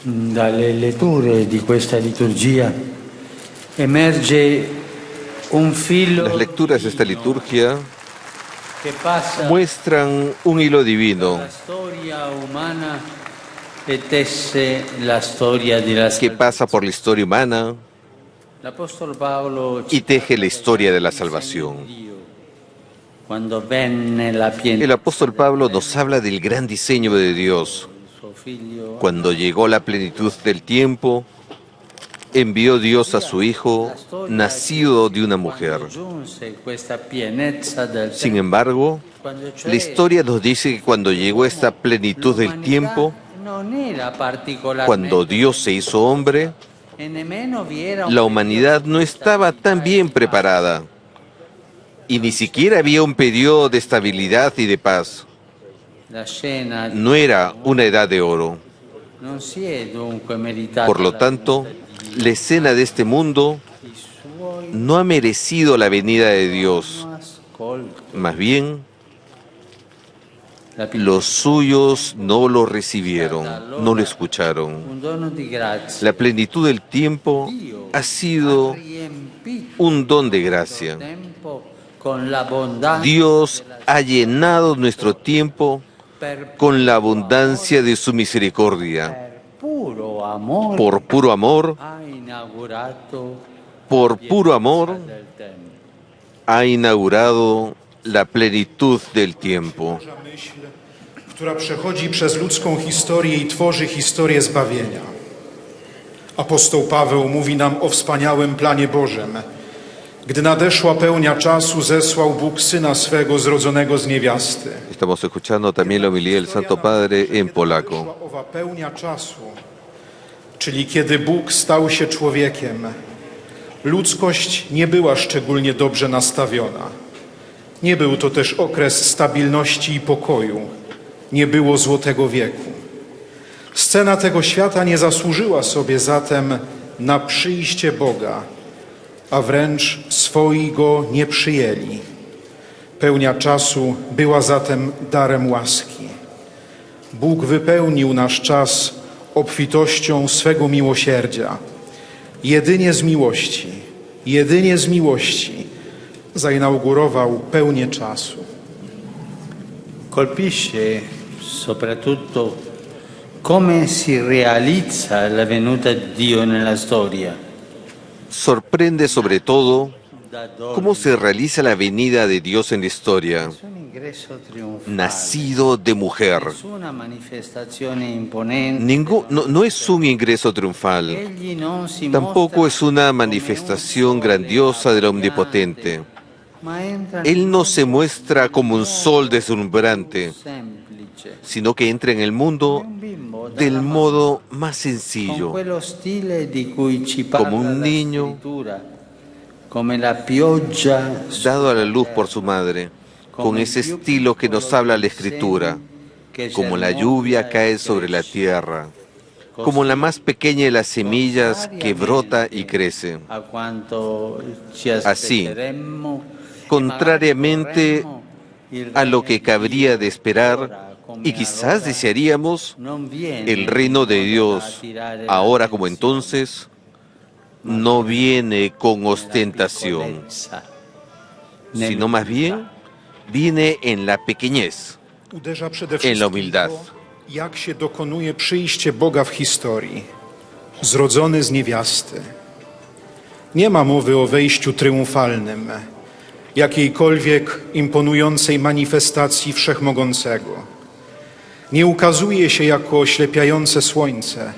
Dalle letture di questa liturgia emerge un filo Las lecturas de esta divino liturgia che passa muestran un hilo divino dalla storia umana e tesse la storia della que pasa salvezza. por la historia humana L'Apostolo Paolo y ci teje parla la dei historia de la grandi segni salvación. di Dio, quando venne la El pienezza apóstol del Pablo nos tempo, habla del gran diseño de Dios. il suo figlio Cuando llegó la plenitud del tiempo, envió Dios a su Hijo, la storia nacido che de una mujer. quando giunse questa pienezza del Sin tempo, embargo, quando la cioè historia nos dice que cuando llegó esta plenitud del l'umanità tiempo, non era cuando particolarmente Dios se hizo hombre, e nemmeno vi era un la periodo humanidad no di estaba tan stabilità e bien di pace. preparada y ni siquiera había un periodo de estabilidad y de paz. La scena di No era questo una edad mondo de oro. non si è dunque Por meritata lo la tanto, venuta di la Dio. escena de este mundo I suoi no ha merecido la venida de Dios. non ascolto. Más bien, La los pienezza suyos no lo recibieron, stata no lo allora escucharon. un dono di grazia. La plenitud del tiempo Dio ha sido riempito un don de il gracia. tempo con l'abbondanza Dios della ha sua llenado nuestro tiempo per con la puro abundancia amore, de su misericordia. per puro amore Por puro amor, ha inaugurato por la puro pienezza amor, del tempo. ha inaugurado la plenitud del tiempo. Boża myśl, która przechodzi przez ludzką historię i tworzy historię zbawienia. Apostoł Paweł mówi nam o wspaniałym planie Bożym. Gdy nadeszła pełnia czasu, zesłał Bóg Syna swego zrodzonego z niewiasty. Estamos escuchando también la homilía del Santo Padre en Kiedy polaco. nadeszła owa pełnia czasu, czyli kiedy Bóg stał się człowiekiem, ludzkość nie była szczególnie dobrze nastawiona. Nie był to też okres stabilności i pokoju. Nie było złotego wieku. Scena tego świata nie zasłużyła sobie zatem na przyjście Boga, a wręcz swoi Go nie przyjęli. Pełnia czasu była zatem darem łaski. Bóg wypełnił nasz czas obfitością swego miłosierdzia. Jedynie z miłości zainaugurował pełnię czasu. Colpisce soprattutto come si realizza la venuta di Dio nella storia. Sorprende sobre todo Da dove cómo se realiza la venida de Dios en la historia. nessun ingresso trionfale, Nacido de mujer. nessuna manifestazione imponente. No es un ingreso triunfal. Egli non si Tampoco mostra es una come un manifestación sole grandiosa del abbrillante, Omnipotente. ma entra Él no nel se mondo muestra como un sol più deslumbrante, semplice, sino que entra en el mundo come un bimbo dalla del mamma, modo más con sencillo, quello stile di cui ci parla como un la niño scrittura, come la pioggia dado a la luz por su madre, con ese estilo que nos habla la Escritura, como la lluvia cae sobre la tierra, como la más pequeña de las semillas que brota y crece. a quanto ci Así, aspetteremmo, contrariamente e magari vorremmo, il a lo regno que di cabría de Dio esperar ora, come y quizás allora, desearíamos, non viene el reino de in modo da Dios, attirare ahora como l'attenzione, entonces, ma no viene viene con nella ostentación, piccolezza, sino más bien viene en la pequeñez. Uderza przede En la wszystkim humildad. to, jak się dokonuje przyjście Boga w historii. Zrodzony z niewiasty. Nie ma mowy o wejściu triumfalnym, jakiejkolwiek imponującej manifestacji Wszechmogącego. Nie ukazuje się jako oślepiające słońce,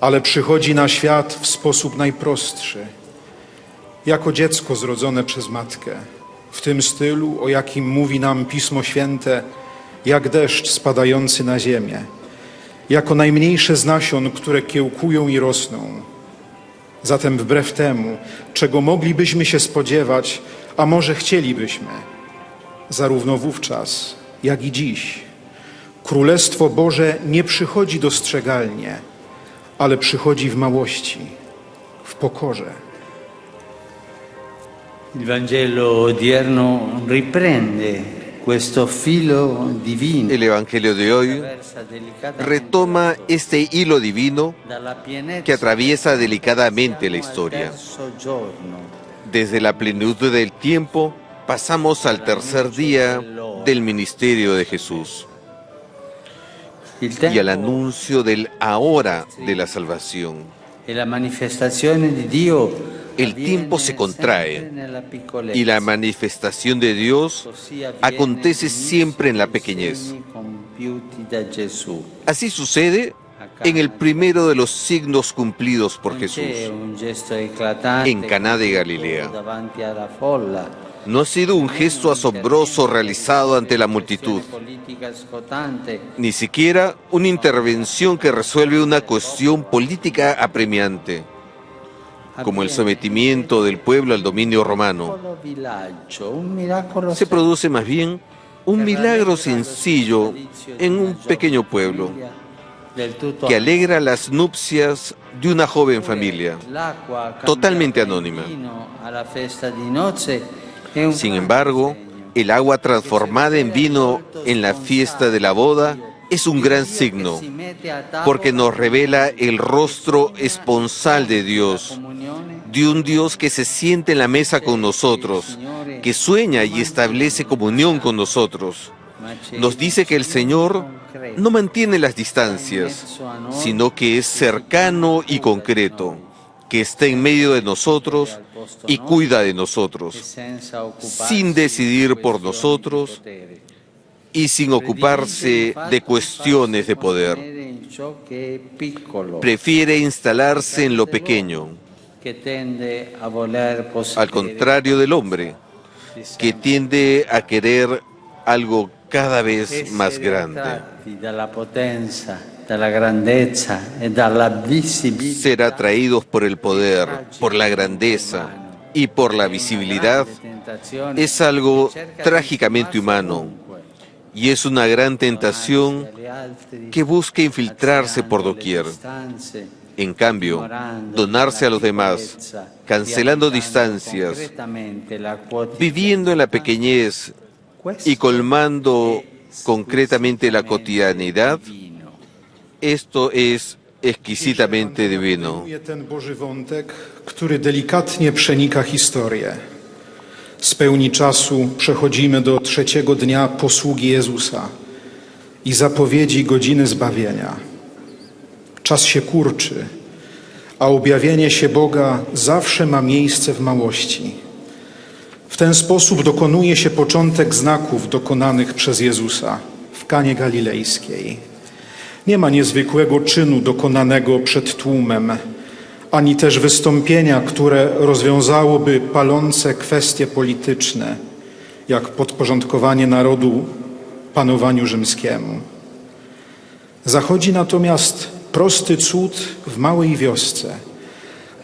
ale przychodzi na świat w sposób najprostszy, jako dziecko zrodzone przez matkę, w tym stylu, o jakim mówi nam Pismo Święte, jak deszcz spadający na ziemię, jako najmniejsze z nasion, które kiełkują i rosną. Zatem wbrew temu, czego moglibyśmy się spodziewać, a może chcielibyśmy, zarówno wówczas, jak i dziś, Królestwo Boże nie przychodzi dostrzegalnie, ale przychodzi w małości, w pokorze. Il Vangelo odierno riprende Questo filo divino El Evangelio de hoy attraversa delicatamente retoma este hilo divino dalla pienezza que atraviesa delicadamente la historia. terzo giorno Desde la plenitud del tiempo pasamos al tercer día del ministerio de Jesús il y al tempo anuncio del ahora de la salvación. e la manifestazione di Dio El tiempo se contrae y la manifestación de Dios acontece siempre en la pequeñez. Así sucede en el primero de los signos cumplidos por Jesús, en Caná de Galilea. No ha sido un gesto asombroso realizado ante la multitud, ni siquiera una intervención que resuelve una cuestión política apremiante, como el sometimiento del pueblo al dominio romano. Se produce más bien un milagro sencillo en un pequeño pueblo que alegra las nupcias de una joven familia, totalmente anónima. Sin embargo, el agua transformada en vino en la fiesta de la boda es un gran signo, porque nos revela el rostro esponsal de Dios, de un Dios que se siente en la mesa con nosotros, que sueña y establece comunión con nosotros. Nos dice que el Señor no mantiene las distancias, sino que es cercano y concreto, que está en medio de nosotros y cuida de nosotros, sin decidir por nosotros y sin ocuparse de cuestiones de poder. Prefiere instalarse en lo pequeño, al contrario del hombre, que tiende a querer algo cada vez más grande. Ser atraídos por el poder, por la grandeza y por la visibilidad es algo trágicamente humano y es una gran tentación que busca infiltrarse por doquier. En cambio, donarse a los demás, cancelando distancias, viviendo en la pequeñez y colmando concretamente la cotidianidad, esto es exquisitamente divino. Ten Boży wątek, który delikatnie przenika historię. Z pełni czasu przechodzimy do trzeciego dnia posługi Jezusa i zapowiedzi godziny zbawienia. Czas się kurczy, a objawienie się Boga zawsze ma miejsce w małości. W ten sposób dokonuje się początek znaków dokonanych przez Jezusa w Kanie Galilejskiej. Nie ma niezwykłego czynu dokonanego przed tłumem, ani też wystąpienia, które rozwiązałoby palące kwestie polityczne, jak podporządkowanie narodu panowaniu rzymskiemu. Zachodzi natomiast prosty cud w małej wiosce,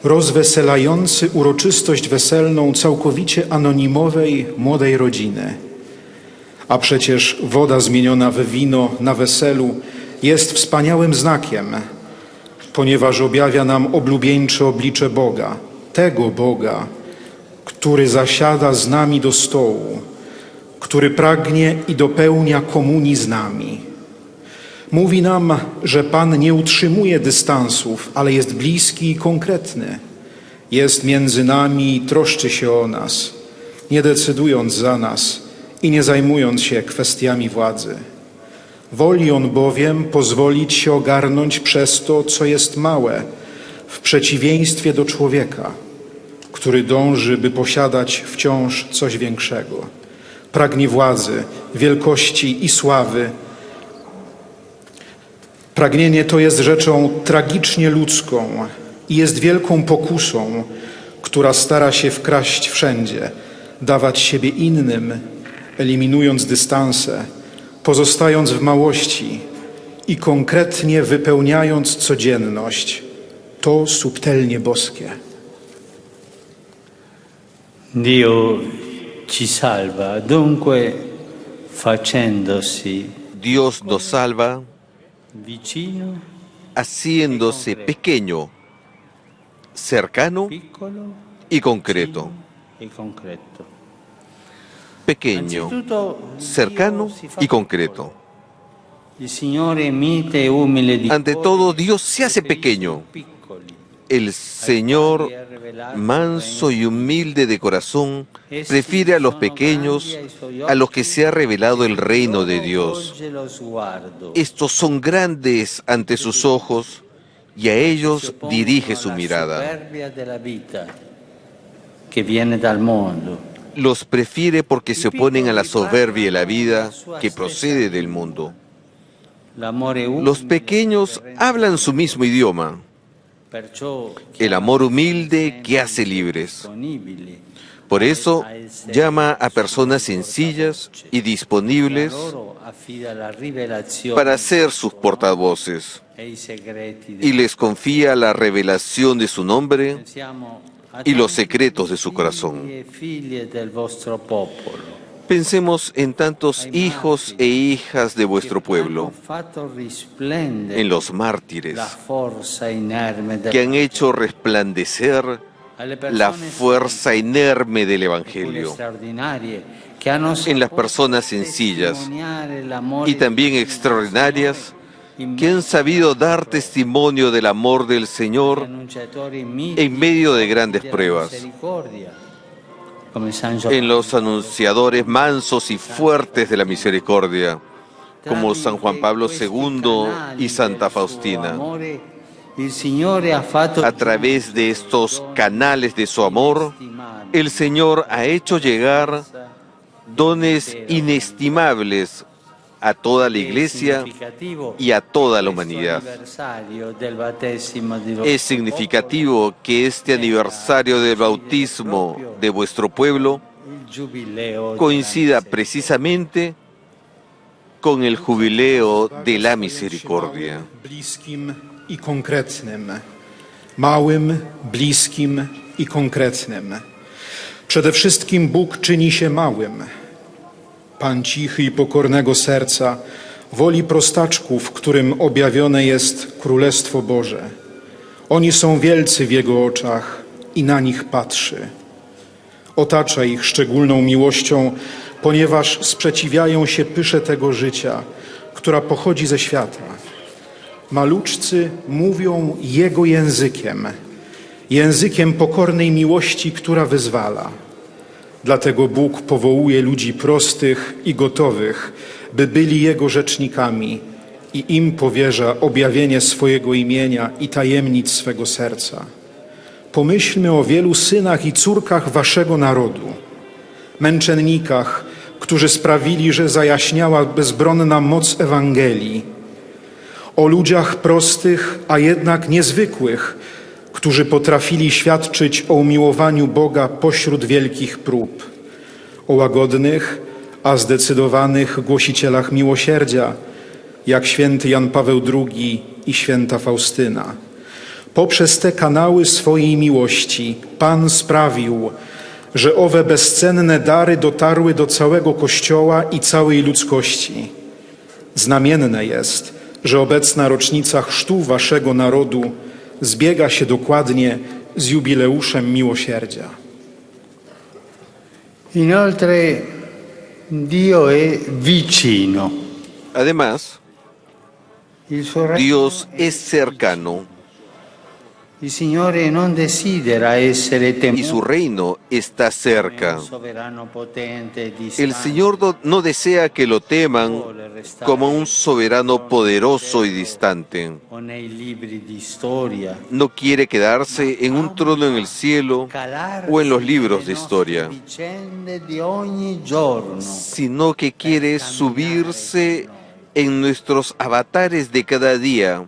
rozweselający uroczystość weselną całkowicie anonimowej młodej rodziny. A przecież woda zmieniona w wino na weselu jest wspaniałym znakiem, ponieważ objawia nam oblubieńcze oblicze Boga, tego Boga, który zasiada z nami do stołu, który pragnie i dopełnia komunii z nami. Mówi nam, że Pan nie utrzymuje dystansów, ale jest bliski i konkretny. Jest między nami i troszczy się o nas, nie decydując za nas i nie zajmując się kwestiami władzy. Woli On bowiem pozwolić się ogarnąć przez to, co jest małe, w przeciwieństwie do człowieka, który dąży, by posiadać wciąż coś większego. Pragnie władzy, wielkości i sławy. Pragnienie to jest rzeczą tragicznie ludzką i jest wielką pokusą, która stara się wkraść wszędzie, dawać siebie innym, eliminując dystanse, pozostając w małości i konkretnie wypełniając codzienność. To subtelnie boskie. Dio ci salva, dunque facendosi Dios nos salva vicino, haciéndose pequeño, cercano piccolo y concreto. e concreto. pequeño, cercano y concreto. Ante todo, Dios se hace pequeño. El Señor, manso y humilde de corazón, prefiere a los pequeños a los que se ha revelado el reino de Dios. Estos son grandes ante sus ojos y a ellos dirige su mirada. Los prefiere porque se oponen a la soberbia de la vida que procede del mundo. Los pequeños hablan su mismo idioma, el amor humilde que hace libres. Por eso llama a personas sencillas y disponibles para ser sus portavoces y les confía la revelación de su nombre y los secretos de su corazón. Pensemos en tantos hijos e hijas de vuestro pueblo, en los mártires que han hecho resplandecer la fuerza inerme del Evangelio, en las personas sencillas y también extraordinarias que han sabido dar testimonio del amor del Señor en medio de grandes pruebas, en los anunciadores mansos y fuertes de la misericordia, como San Juan Pablo II y Santa Faustina. A través de estos canales de su amor, el Señor ha hecho llegar dones inestimables a toda la Iglesia y a toda la humanidad. Es significativo que este aniversario del bautismo de vuestro pueblo coincida precisamente con el jubileo de la misericordia. I konkretnym, małym, bliskim i konkretnym. Przede wszystkim Bóg czyni się małym. Pan cichy i pokornego serca woli prostaczków, którym objawione jest Królestwo Boże. Oni są wielcy w Jego oczach i na nich patrzy. Otacza ich szczególną miłością, ponieważ sprzeciwiają się pysze tego życia, która pochodzi ze świata. Maluczcy mówią Jego językiem, językiem pokornej miłości, która wyzwala. Dlatego Bóg powołuje ludzi prostych i gotowych, by byli Jego rzecznikami i im powierza objawienie swojego imienia i tajemnic swego serca. Pomyślmy o wielu synach i córkach waszego narodu, męczennikach, którzy sprawili, że zajaśniała bezbronna moc Ewangelii, o ludziach prostych, a jednak niezwykłych, którzy potrafili świadczyć o umiłowaniu Boga pośród wielkich prób, o łagodnych, a zdecydowanych głosicielach miłosierdzia, jak święty Jan Paweł II i święta Faustyna. Poprzez te kanały swojej miłości Pan sprawił, że owe bezcenne dary dotarły do całego Kościoła i całej ludzkości. Znamienne jest, że obecna rocznica chrztu waszego narodu zbiega się dokładnie z jubileuszem miłosierdzia. Inoltre, Dio è vicino. Además, Dios es cercano Il Signore non desidera essere y temuto. su reino está cerca. El Señor no desea que lo teman como un soberano poderoso y distante. No quiere quedarse en un trono en el cielo o en los libros de historia, sino que quiere subirse en nuestros avatares de cada día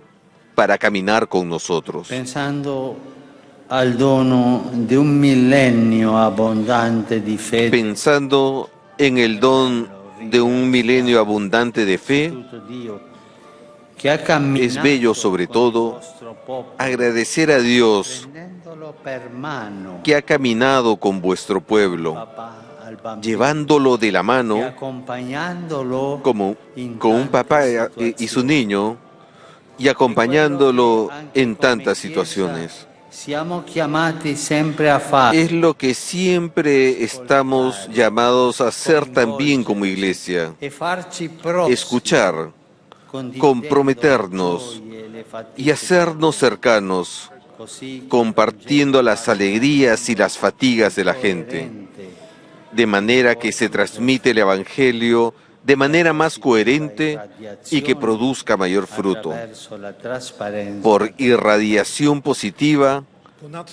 para caminar con nosotros. Pensando al dono de un milenio abundante di fe. Pensando en el don de un milenio abundante de fe, es bello sobre todo agradecer a Dios que ha caminado con vuestro pueblo, llevándolo de la mano como con un papá y su niño, y acompañándolo en tantas situaciones, Siamo chiamati sempre a fare, Es lo que siempre estamos llamados a hacer también como iglesia. e farci prossimi, Escuchar, condividendo comprometernos le gioie e le fatiche, y hacernos cercanos, così che compartiendo las alegrías y las fatigas de la gente, coerente de manera que se transmite el Evangelio de manera más coherente y que produzca mayor fruto, attraverso la trasparenza por irradiación positiva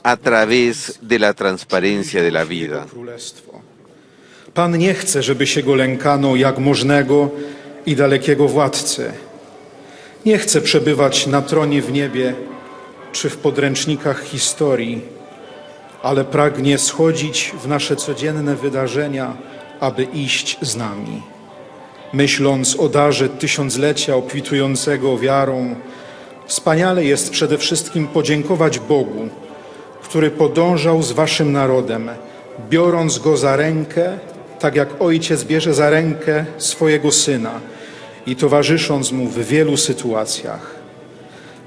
a través de la transparencia de la vida. Królestwo. Pan nie chce, żeby się go lękano jak możnego i dalekiego władcy. Nie chce przebywać na tronie w niebie czy w podręcznikach historii, ale pragnie schodzić w nasze codzienne wydarzenia, aby iść z nami. Myśląc o darze tysiąclecia obfitującego wiarą, wspaniale jest przede wszystkim podziękować Bogu, który podążał z waszym narodem, biorąc go za rękę, tak jak ojciec bierze za rękę swojego syna i towarzysząc mu w wielu sytuacjach.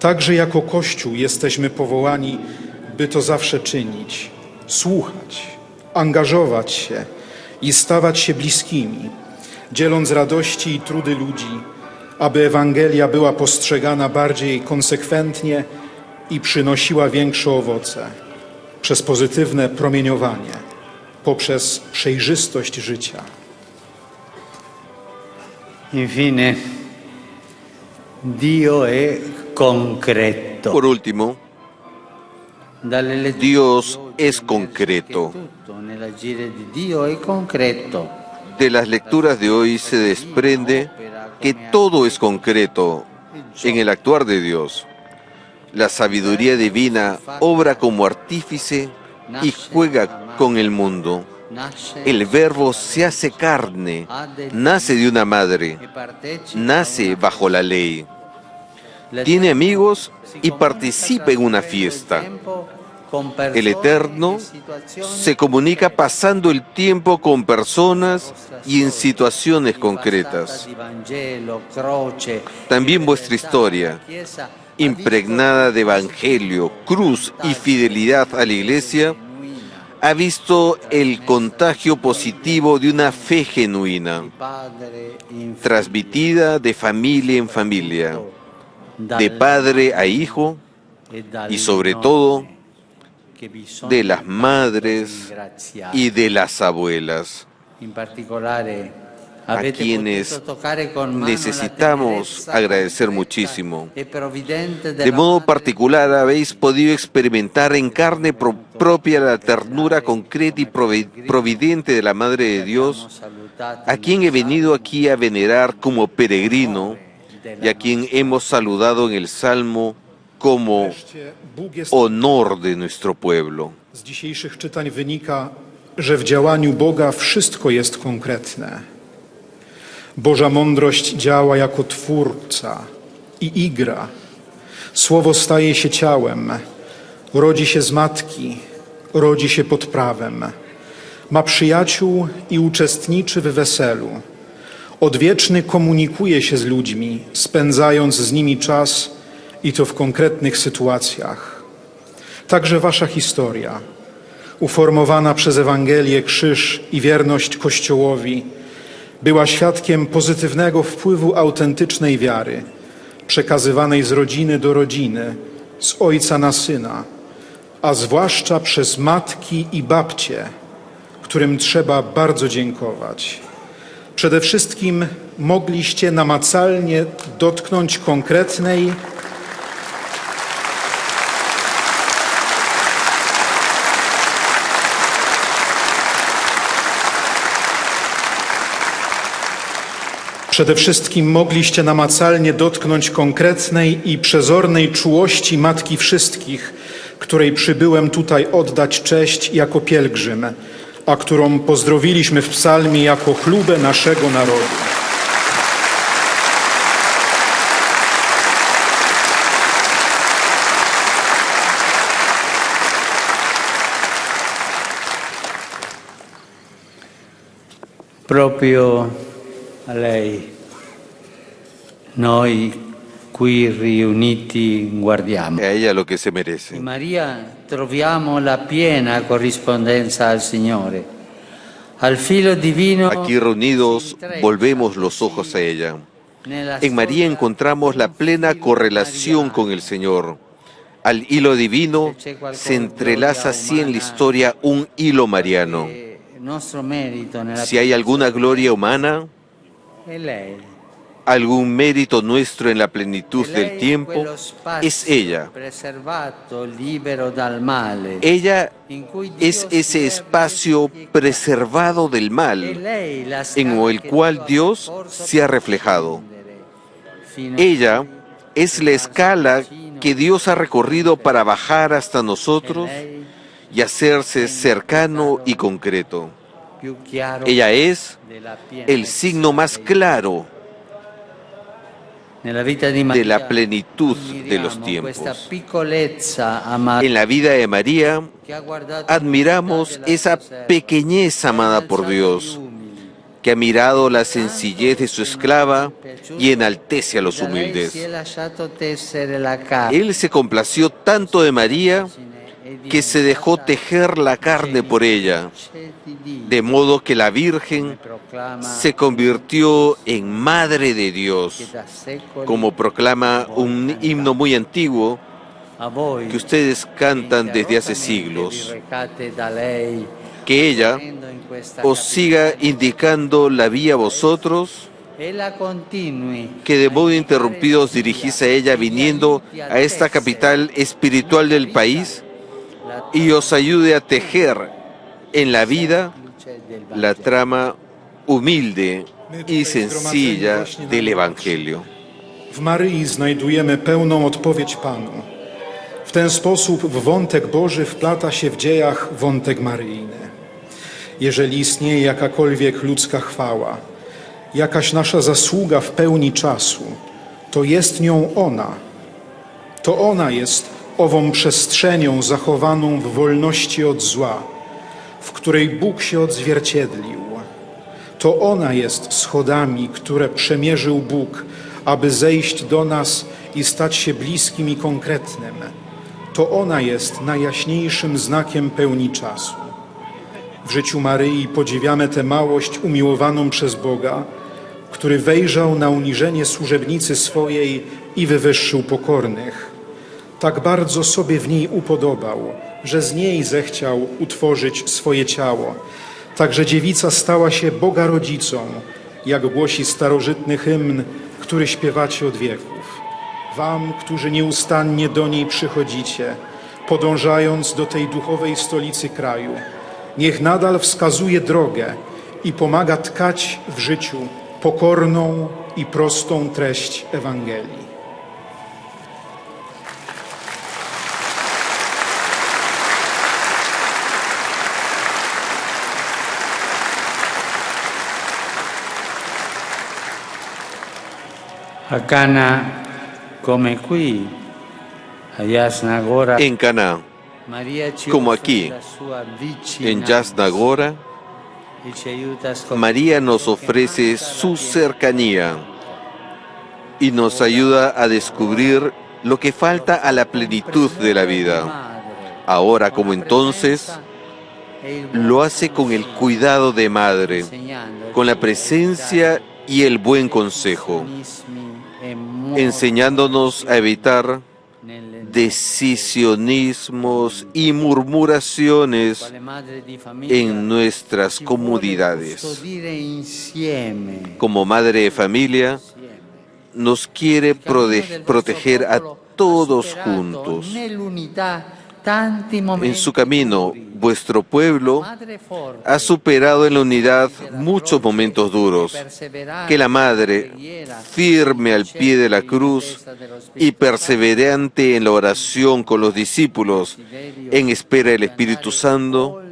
Także jako Kościół jesteśmy powołani, by to zawsze czynić, słuchać, angażować się i stawać się bliskimi, dzieląc radości i trudy ludzi, aby Ewangelia była postrzegana bardziej konsekwentnie i przynosiła większe owoce przez pozytywne promieniowanie, poprzez przejrzystość życia. Infine, Dio è concreto. Por último, Dalle letture Dios di oggi es emerge concreto. che tutto nell'agire di Dio è concreto. De las lecturas de hoy se desprende que todo es concreto en el actuar de Dios. La sabiduría divina obra como artífice y juega con el mundo. Nasce El Verbo se hace carne, nace de una madre, e partecipa nace bajo la ley. La Tiene Trinità amigos si y comunica participa en una trascorrendo fiesta. il tempo con El persone Eterno e situazioni se comunica pasando el tiempo con personas y en situaciones concretas. di Vangelo, croce, También vuestra historia, Chiesa, impregnada de evangelio, cruz y fidelidad a la Iglesia, ha visto el contagio positivo de una fe genuina, padre in transmitida de familia en familia, de dal- padre a hijo e dalle y sobre nonne todo che bisogna de las tanto madres ringraziare. y de las abuelas, In particolare a avete quienes potuto toccare con mano necesitamos la tenerezza agradecer concreta muchísimo. e provvidente De della modo madre particular habéis podido experimentar en carne propia la ternura concreta y providente de la Madre de Dios, a quien he venido aquí a venerar como peregrino y a quien hemos saludado en el Salmo como Bóg jest honor de nuestro pueblo. Z dzisiejszych czytań wynika, że w działaniu Boga wszystko jest konkretne. Boża mądrość działa jako twórca i igra. Słowo staje się ciałem, rodzi się z matki, rodzi się pod prawem. Ma przyjaciół i uczestniczy w weselu. Odwieczny komunikuje się z ludźmi, spędzając z nimi czas i to w konkretnych sytuacjach. Także wasza historia, uformowana przez Ewangelię, krzyż i wierność Kościołowi, była świadkiem pozytywnego wpływu autentycznej wiary, przekazywanej z rodziny do rodziny, z ojca na syna, a zwłaszcza przez matki i babcie, którym trzeba bardzo dziękować. Przede wszystkim mogliście namacalnie dotknąć konkretnej, i przezornej czułości Matki Wszystkich, której przybyłem tutaj oddać cześć jako pielgrzym, a którą pozdrowiliśmy w psalmie jako chlubę naszego narodu. proprio a lei noi qui riuniti guardiamo. A ella lo que se merece. In Maria troviamo la piena corrispondenza al Signore, al filo divino. Aquí reunidos volvemos los ojos a ella. En María encontramos la plena correlación con el Señor. Al hilo divino se entrelaza así en la historia un hilo mariano. Si hay alguna gloria humana, algún mérito nuestro en la plenitud del tiempo, es ella. Ella es ese espacio preservado del mal en el cual Dios se ha reflejado. Ella es la escala que Dios ha recorrido para bajar hasta nosotros y hacerse cercano y concreto. Ella es el signo más claro de la plenitud de los tiempos. En la vida de María admiramos esa pequeñez amada por Dios, que ha mirado la sencillez de su esclava y enaltece a los humildes. Él se complació tanto de María que se dejó tejer la carne por ella, de modo que la Virgen se convirtió en Madre de Dios, como proclama un himno muy antiguo que ustedes cantan desde hace siglos. Que ella os siga indicando la vía a vosotros, que de modo interrumpido os dirigís a ella viniendo a esta capital espiritual del país y os ayude a tejer en la vida la trama humilde i sencilla del Ewangelio. W Maryi znajdujemy pełną odpowiedź Panu. W ten sposób w wątek Boży wplata się w dziejach wątek maryjny. Jeżeli istnieje jakakolwiek ludzka chwała, jakaś nasza zasługa w pełni czasu, to jest nią ona. To ona jest ową przestrzenią zachowaną w wolności od zła, w której Bóg się odzwierciedlił. To ona jest schodami, które przemierzył Bóg, aby zejść do nas i stać się bliskim i konkretnym. To ona jest najjaśniejszym znakiem pełni czasu. W życiu Maryi podziwiamy tę małość umiłowaną przez Boga, który wejrzał na uniżenie służebnicy swojej i wywyższył pokornych. Tak bardzo sobie w niej upodobał, że z niej zechciał utworzyć swoje ciało. Także dziewica stała się Boga rodzicą, jak głosi starożytny hymn, który śpiewacie od wieków. Wam, którzy nieustannie do niej przychodzicie, podążając do tej duchowej stolicy kraju, niech nadal wskazuje drogę i pomaga tkać w życiu pokorną i prostą treść Ewangelii. A Cana, come qui, a Yasna Gora, En Caná, como aquí, en Yasna Gora, María nos ofrece su cercanía y nos ayuda a descubrir lo que falta a la plenitud de la vida. Ahora como entonces, lo hace con el cuidado de madre, con la presencia y el buen consejo, enseñándonos a evitar decisionismos y murmuraciones en nuestras comunidades. Como madre de familia, nos quiere proteger a todos juntos. En su camino, vuestro pueblo ha superado en la unidad muchos momentos duros. Que la Madre, firme al pie de la cruz y perseverante en la oración con los discípulos, en espera del Espíritu Santo,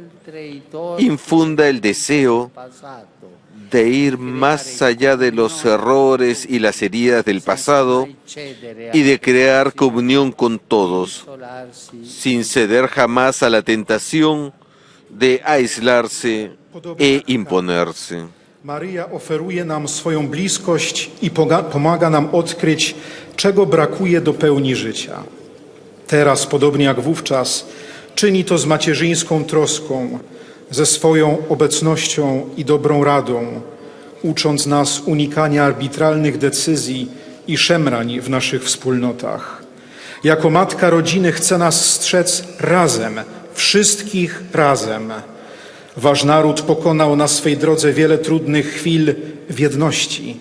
infunda el deseo de ir más allá de los errores y las heridas del pasado y de crear comunión con todos, sin ceder jamás a la tentación de aislarse e imponerse. Maryja oferuje nam swoją bliskość i pomaga nam odkryć, czego brakuje do pełni życia. Teraz, podobnie jak wówczas, czyni to z macierzyńską troską, ze swoją obecnością i dobrą radą, ucząc nas unikania arbitralnych decyzji i szemrań w naszych wspólnotach. Jako matka rodziny chce nas strzec razem, wszystkich razem. Wasz naród pokonał na swej drodze wiele trudnych chwil w jedności.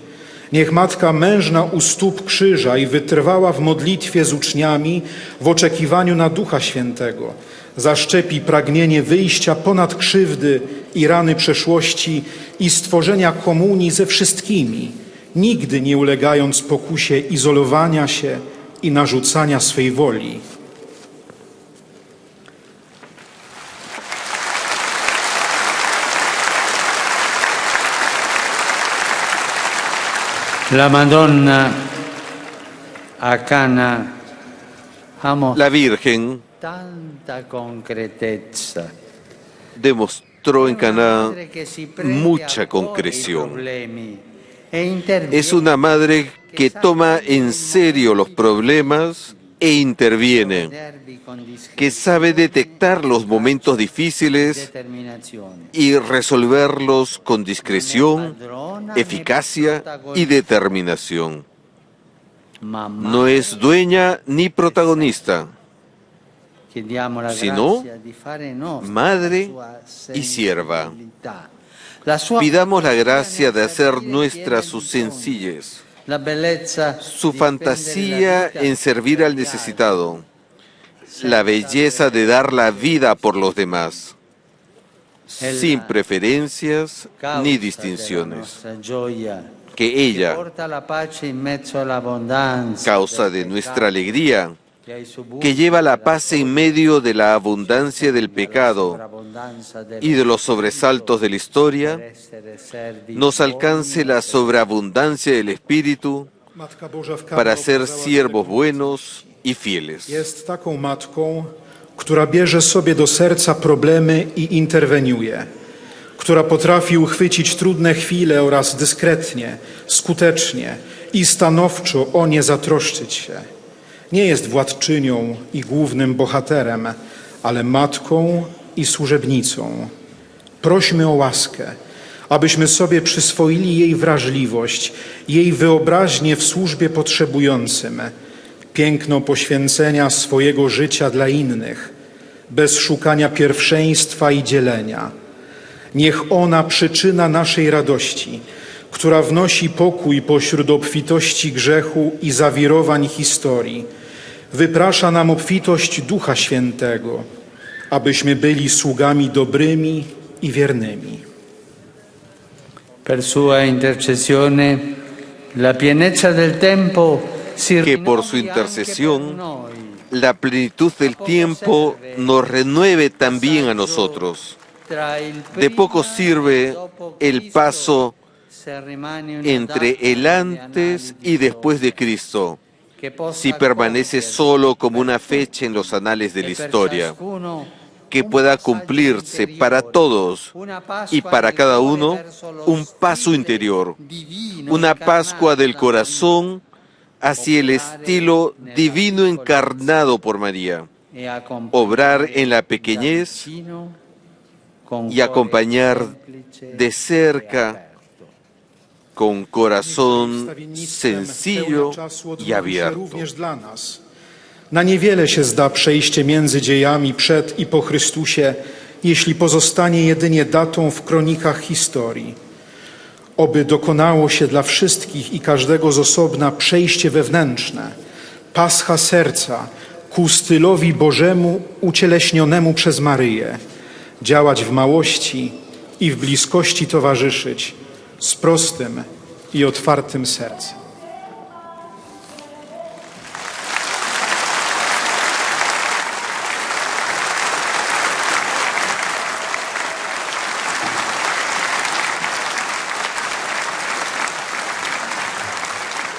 Niech Matka mężna u stóp krzyża i wytrwała w modlitwie z uczniami w oczekiwaniu na Ducha Świętego zaszczepi pragnienie wyjścia ponad krzywdy i rany przeszłości i stworzenia komunii ze wszystkimi, nigdy nie ulegając pokusie izolowania się i narzucania swej woli. La Madonna a Cana ha La Virgen tanta concretezza. demostró en Caná mucha concreción. Es una madre que toma en serio los problemas e interviene, que sabe detectar los momentos difíciles y resolverlos con discreción, eficacia y determinación. No es dueña ni protagonista, sino madre y sierva. Pidamos la gracia de hacer nuestra su sencillez, su fantasía en servir al necesitado, la belleza de dar la vida por los demás, sin preferencias ni distinciones. Que ella, causa de nuestra alegría, que lleva la paz en medio de la abundancia del pecado y de los sobresaltos de la historia, nos alcance la sobreabundancia del Espíritu para ser siervos buenos i fieles. Jest taką matką, która bierze sobie do serca problemy i interweniuje, która potrafi uchwycić trudne chwile oraz dyskretnie, skutecznie i stanowczo o nie zatroszczyć się. Nie jest władczynią i głównym bohaterem, ale matką i służebnicą. Prośmy o łaskę, abyśmy sobie przyswoili jej wrażliwość, jej wyobraźnię w służbie potrzebującym, piękno poświęcenia swojego życia dla innych, bez szukania pierwszeństwa i dzielenia. Niech ona przyczyna naszej radości, która wnosi pokój pośród obfitości grzechu i zawirowań historii, wyprasza nam obfitość Ducha Świętego, abyśmy byli sługami dobrymi i wiernymi. Per sua intercessione, la pienezza del tempo si Que por su intercesión, la plenitud del tiempo nos renueve también a nosotros. De poco sirve el paso entre el antes y después de Cristo, si permanece solo como una fecha en los anales de la historia, que pueda cumplirse para todos y para cada uno un paso interior, una Pascua del corazón hacia el estilo divino encarnado por María, obrar en la pequeñez y acompañar de cerca con corazón sencillo y abierto. Na niewiele się zda przejście między dziejami przed i po Chrystusie, jeśli pozostanie jedynie datą w kronikach historii. Oby dokonało się dla wszystkich i każdego z osobna przejście wewnętrzne, pascha serca ku stylowi Bożemu ucieleśnionemu przez Maryję, działać w małości i w bliskości towarzyszyć z prostym i otwartym sercem.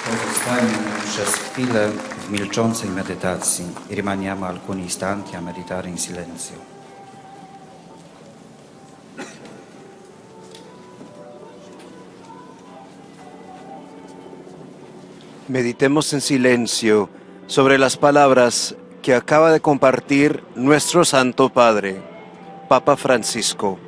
Pozostajmy przez chwilę w milczącej medytacji i rimaniamo alcuni istanti a meditare in silenzio. Meditemos en silencio sobre las palabras que acaba de compartir nuestro Santo Padre, Papa Francisco.